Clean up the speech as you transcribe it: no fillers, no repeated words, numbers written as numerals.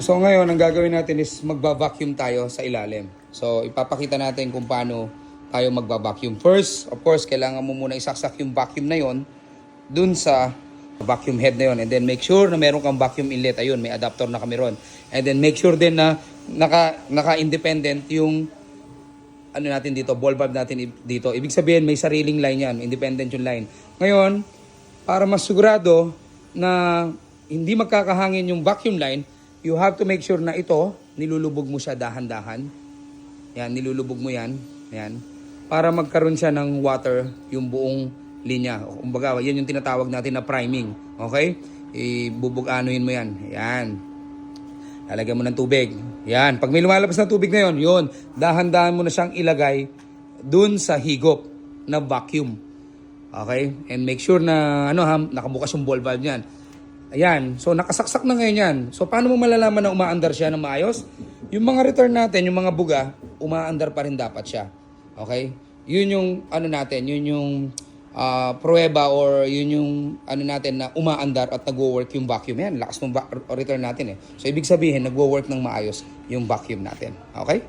So ngayon, ang gagawin natin is magba-vacuum tayo sa ilalim. So ipapakita natin kung paano tayo magba-vacuum. First, of course, kailangan mo muna isaksak yung vacuum na yon dun sa vacuum head na yon. And then make sure na meron kang vacuum inlet. Ayun, may adapter na kami ron. And then make sure din na naka-independent yung ano natin dito, ball valve natin dito. Ibig sabihin, may sariling line yan. Independent yung line. Ngayon, para mas sigurado na hindi magkakahangin yung vacuum line, you have to make sure na ito, nilulubog mo siya dahan-dahan. Yan, nilulubog mo yan. Yan. Para magkaroon siya ng water yung buong linya. Kumbaga, yan yung tinatawag natin na priming. Okay? Ibubog-anohin mo yan. Yan. Lalagyan mo ng tubig. Yan. Pag may lumalabas na tubig na yun, dahan-dahan mo na siyang ilagay dun sa higop na vacuum. Okay? And make sure na nakabukas yung ball valve niyan. Ayan. So, nakasaksak na ngayon yan. So, paano mo malalaman na umaandar siya ng maayos? Yung mga return natin, yung mga buga, umaandar pa rin dapat siya. Okay? Yun yung natin, yun yung pruweba or yun yung natin na umaandar at nagwo-work yung vacuum. Yan, lakas ng return natin eh. So, ibig sabihin, nagwo-work ng maayos yung vacuum natin. Okay?